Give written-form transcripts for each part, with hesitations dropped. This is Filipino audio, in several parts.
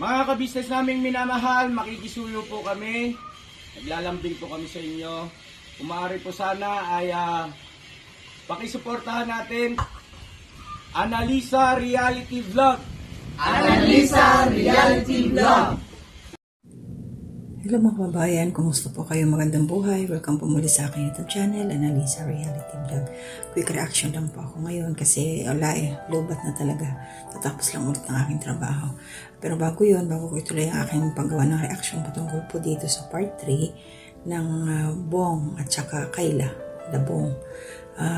Mga kabisnes naming minamahal, makikisuyo po kami. Naglalambing po kami sa inyo. Kung maaari po sana ay pakisuportahan natin Analisa Reality Vlog. Analisa Reality Vlog. Hello mga kababayan, kumusta po kayo? Magandang buhay. Welcome po muli sa aking YouTube channel, Analisa Reality Vlog. Quick reaction lang po ako ngayon kasi lobat na talaga. Tatapos lang ulit ng aking trabaho. Pero bago yun, bago ko ituloy ang aking paggawa ng reaction patungkol po dito sa part 3 ng Bong at saka Kayla, The Bong.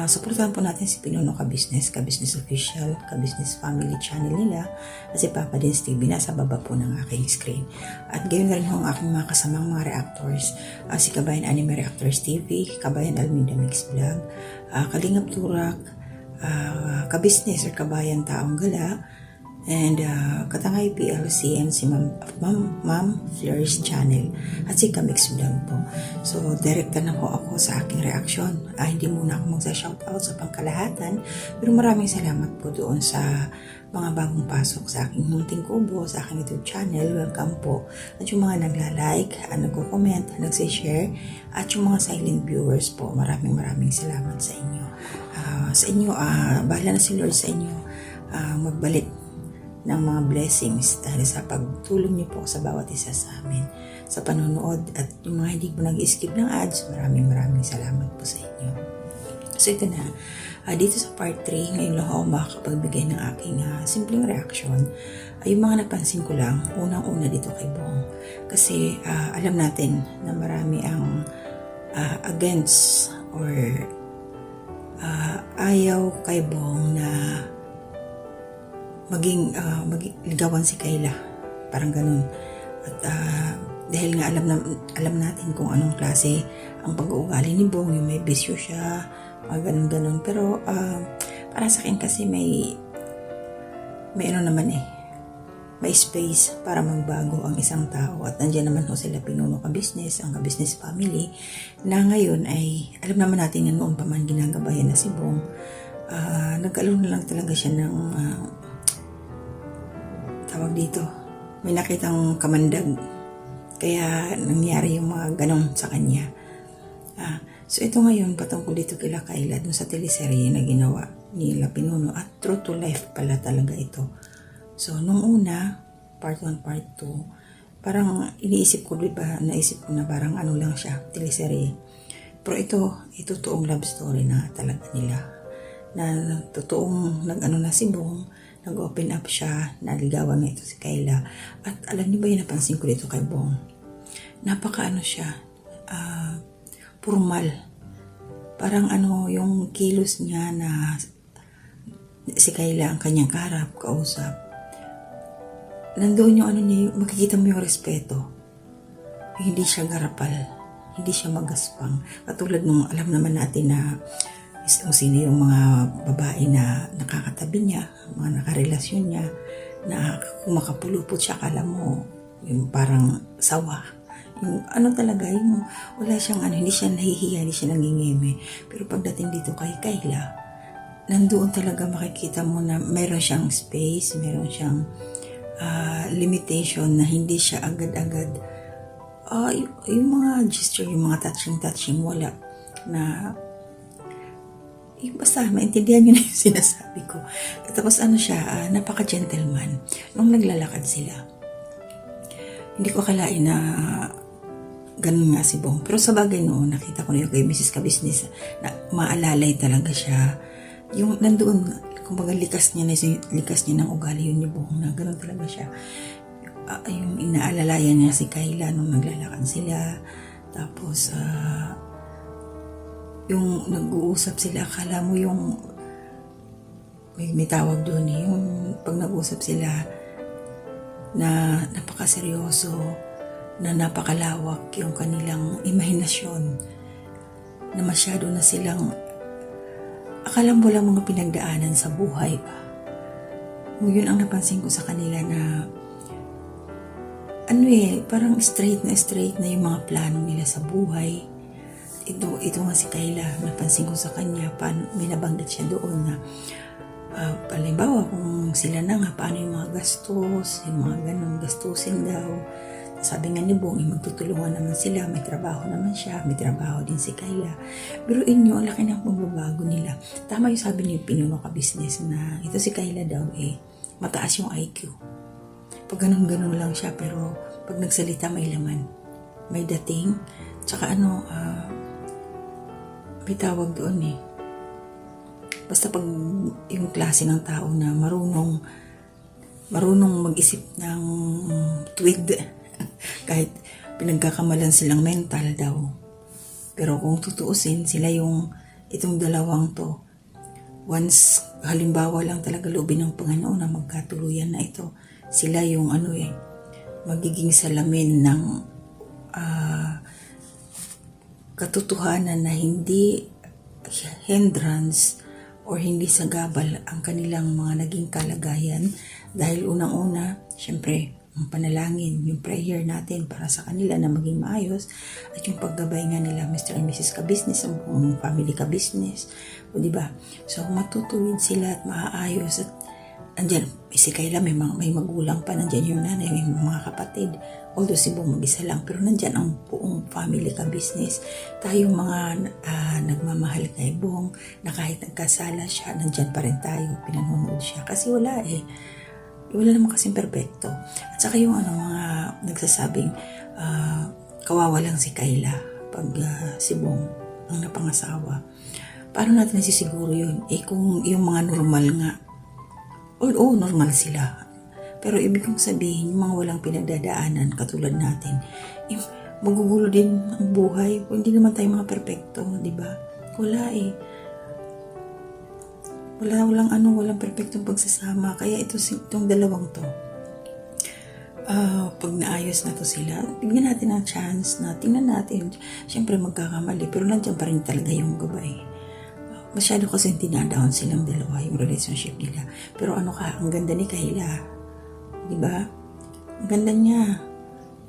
Supportahan po natin si Pinuno Ka-Business Official, Ka-Business Family channel nila at si Papa Dins TV nasa baba po ng aking screen. At gayon na rin ang aking mga kasamang mga reactors, si Kabayan Anime Reactors TV, Kabayan Alminda Mix Vlog, Kalingap Turak, Ka-Business or Kabayan Taong Gala, and Katangay PLC and si Ma'am Fleur's channel at si Kamix Vlog po. So, director na po ako sa aking reaction. Hindi muna ako magsa-shoutout sa pangkalahatan, pero maraming salamat po doon sa mga bagong pasok sa aking munting kubo, sa aking YouTube channel. Welcome po. At yung mga nagla-like, nagko-comment, nagsishare, at yung mga silent viewers po, maraming salamat sa inyo. Bahala na si Lord sa inyo magbalik ng mga blessings dahil sa pagtulong niyo po sa bawat isa sa amin sa panonood, at yung mga hindi po nag-skip ng ads, maraming salamat po sa inyo. So ito na, dito sa part 3 ngayon lang ako makakapagbigay ng aking simpleng reaction. Yung mga napansin ko lang, unang-una dito kay Bong, kasi alam natin na marami ang against or ayaw kay Bong na maging ligawan si Kayla, parang ganun. At dahil nga alam natin kung anong klase ang pag-uugali ni Bong, yung may bisyo siya, ganun. Pero para sa akin kasi may ano naman may space para magbago ang isang tao, at nandiyan naman ho sila Pinuno Ka-Business, ang Ka-Business family, na ngayon ay alam naman natin na noon pa man ginagabayan na si Bong. Nag-alun na lang talaga siya ng tawag dito, may nakitang kamandag, kaya nangyari yung mga ganon sa kanya. So ito ngayon patungkol dito kila Kayla dun sa teleserye na ginawa nila Pinuno, at true to life pala talaga ito. So nung una, part 1, part 2, parang naisip ko na parang ano lang siya, teleserye. Pero ito totoong love story na talaga nila, na totoong nag-ano na si Bong, nag-open up siya, naligawan na ito si Kayla. At alam niyo ba yung napansin ko dito kay Bong? Napaka-ano siya, formal. Parang yung kilos niya na si Kayla ang kanyang kaharap, kausap. Nandoon yung niya, makikita mo yung respeto. Hindi siya garapal, hindi siya magaspang. Katulad nung alam naman natin na sino yung mga babae na nakakatabi niya, mga nakarelasyon niya, na kung makapulupot siya, akala mo yung parang sawa. Yung talaga, yung wala siyang hindi siya nahihiya, hindi siya nangingeme. Pero pagdating dito kay Kayla, nandoon talaga makikita mo na meron siyang space, meron siyang limitation, na hindi siya agad-agad yung mga gesture, yung mga touching, wala na basta maintindihan nyo na yung sinasabi ko. Tapos siya, napaka-gentleman. Nung naglalakad sila, hindi ko akalain na ganun nga si Bong. Pero sa bagay noon, nakita ko na yung kay Mrs. Ka-Business na maalalay talaga siya. Yung nandoon, kumbaga likas niya ng ugali yun ni Bong, na ganun talaga siya. Yung inaalalayan niya si Kayla nung naglalakad sila. Tapos yung nag-uusap sila, akala mo yung may tawag doon yung pag nag-uusap sila na napakaseryoso, na napakalawak yung kanilang imahinasyon, na masyado na silang akala mo lang mga pinagdaanan sa buhay pa. Yun ang napansin ko sa kanila, na parang straight na yung mga plano nila sa buhay. Ito nga si Kayla, napansin ko sa kanya, may nabanggit siya doon na Halimbawa, kung sila na nga, paano yung mga gastos, yung mga ganun, gastusin daw. Sabi nga ni Bong, magtutulungan naman sila, may trabaho naman siya, may trabaho din si Kayla. Pero inyo, ang laki ng pagbabago nila. Tama yung sabi niyo, pinuno ka business na ito si Kayla daw mataas yung IQ. Pag ganun-ganun lang siya, pero pag nagsalita may laman, may dating, tsaka may tawag doon Basta pag yung klase ng tao na marunong mag-isip ng tweed, kahit pinagkakamalan silang mental daw. Pero kung tutuusin, sila itong dalawang to, once halimbawa lang talaga loobin ng Panginoon na magkatuluyan na ito, sila yung magiging salamin ng katotohanan na hindi hindrance or hindi sagabal ang kanilang mga naging kalagayan. Dahil unang-una, syempre, ang panalangin, yung prayer natin para sa kanila na maging maayos, at yung paggabay nga nila Mr. and Mrs. Ka-Business, ang family Ka-Business, o diba? So matutuwid sila at maaayos, at andyan, si Kayla may magulang pa, nandyan yung nanay, may mga kapatid, although si Bong mag-isa lang, pero nandyan ang buong family Ka-Business. Tayong mga nagmamahal kay Bong, na kahit nagkasala siya, nandyan pa rin tayo, pinanonood siya, kasi wala naman kasing perpekto. At saka yung mga nagsasabing kawawa lang si Kayla pag si Bong ang napangasawa. Paano natin nasisiguro yun? Kung yung mga normal nga, oo, normal sila. Pero ibig kong sabihin, yung mga walang pinagdadaanan katulad natin, magugulo din ang buhay. Hindi naman tayo mga perpekto, di ba? Wala walang perpektong pagsasama. Kaya itong dalawang to, pag naayos na to sila, bigyan natin ang chance na tingnan natin. Siyempre magkakamali, pero nandiyan pa rin talaga yung gabay. Masyado kasi tinadown silang dalawa, yung relationship nila. Pero ang ganda ni Kayla, di ba? Ang ganda niya.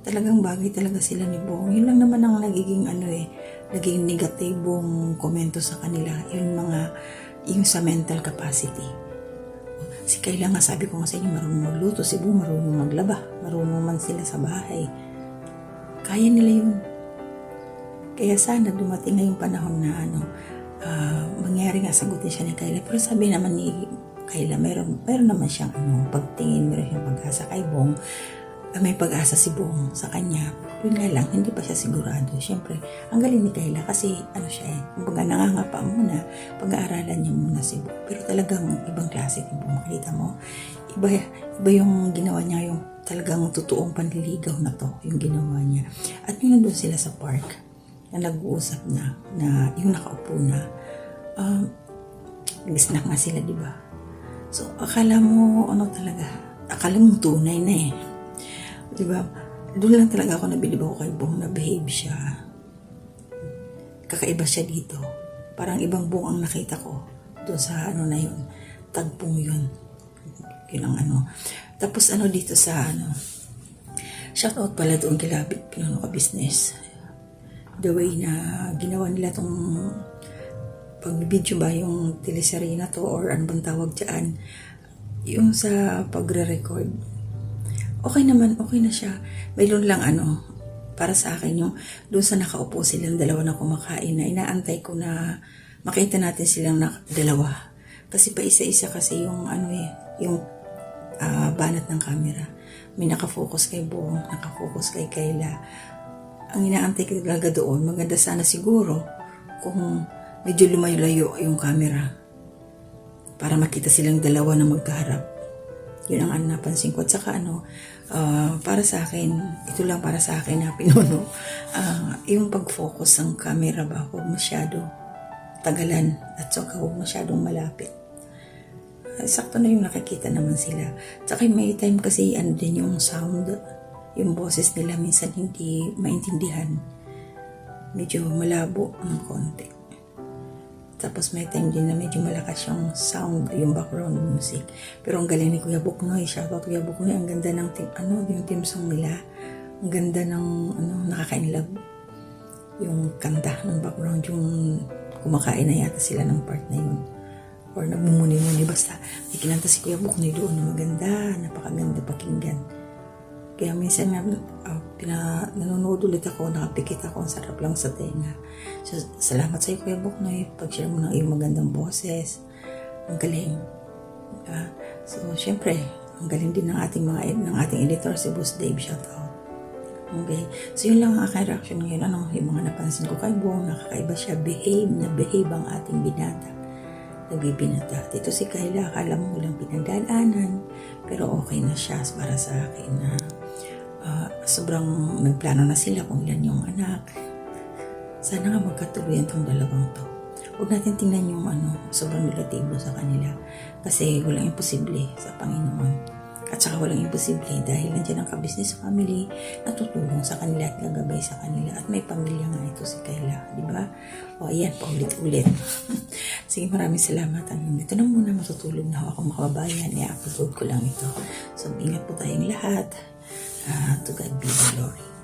Talagang bagay talaga sila ni Bong. Yun lang naman ang nagiging naging negatibong komento sa kanila. Yung sa mental capacity. Si Kayla nga, sabi ko nga sa inyo, marunong magluto. Si Bong marunong maglaba. Marunong man sila sa bahay. Kaya nila yun. Kaya sana dumating na yung panahon na mangyari nga, sagutin siya ni Kayla. Pero sabi naman ni Kayla, meron naman siyang pagtingin, meron siyang pag-asa kay Bong. May pag-asa si Bong sa kanya. Yun nga lang, hindi pa siya sigurado. Siyempre, ang galing ni Kayla kasi siya kumbaga nangangapa muna, pag-aaralan niya muna si Bong. Pero talagang ibang klase ni Bong. Makita mo, iba yung ginawa niya, yung talagang totoong panliligaw na to, yung ginawa niya. At yung nandun sila sa park, na nag-uusap na yung nakaupo na, nag-snack nga sila, di ba? So, akala mo tunay na diba? Doon lang talaga ako nabilib ako kay Bong na behave siya. Kakaiba siya dito. Parang ibang Bong ang nakita ko doon sa na yun. Tagpong yun. Yun ang Tapos dito sa shoutout pala doon kila Pinuno Ka-Business. The way na ginawa nila tong pag-video ba yung teleserye na to or ano bang tawag dyan. Yung sa pagre-record. Okay naman, okay na siya. Mayroon lang para sa akin yung doon sa nakaupo silang dalawa na kumakain na inaantay ko na makita natin silang dalawa. Kasi pa isa-isa kasi yung yung banat ng camera. May nakafocus kay Bong, nakafocus kay Kayla. Ang inaantay ko talaga doon, maganda sana siguro kung medyo lumayo-layo yung camera para makita silang dalawa na magkaharap. Yun ang napansin ko. At saka para sa akin, ito lang para sa akin na Pinuno, yung pag-focus ng camera ba, huwag masyado tagalan at saka huwag masyadong malapit. Sakto na yung nakikita naman sila. At saka may time kasi din yung sound, yung boses nila minsan hindi maintindihan. Medyo malabo ng konti. Tapos may time din na medyo malakas yung sound, yung background music. Pero ang galing ni Kuya Buknoy, shoutout Kuya Buknoy, ang ganda ng yung team song nila. Ang ganda ng nakaka-inlove. Yung kanta ng background, yung kumakain na yata sila ng part na yun. or nagmumuni-muni. Basta may kinanta si Kuya Buknoy doon na maganda, napakaganda pakinggan. Kaya minsan nga, nanonood ulit ako, nakapikit ako, ang sarap lang sa tenga. So, salamat sa iyo, Kuya Buknoy, pag-share mo ng iyong magandang boses. Ang galing. So, syempre, ang galing din ng ating editor, si Boss Dave. Shout out. Okay. So, yun lang ang aking reaction ngayon. Yung mga napansin ko kay Bong, nakakaiba siya. Behave ang ating binata. Nagbibinata. Dito si Kayla, akala mo walang pinagdaanan. Pero okay na siya para sa akin na sobrang nagplano na sila kung ilan yung anak. Sana nga magkatuluyan tong dalawang to. Huwag natin tingnan yung sobrang negatibo sa kanila. Kasi walang imposible sa Panginoon. At saka walang imposible dahil nandiyan ang ka-business family na tutulong sa kanila at gagabay sa kanila. At may pamilya nga ito si Kayla, di ba? O ayan, paulit-ulit. Sige, maraming salamat. Dito na muna, matutulog na ako mga kababayan. I-upload ko lang ito. So, ingat po tayong lahat. To God be the glory.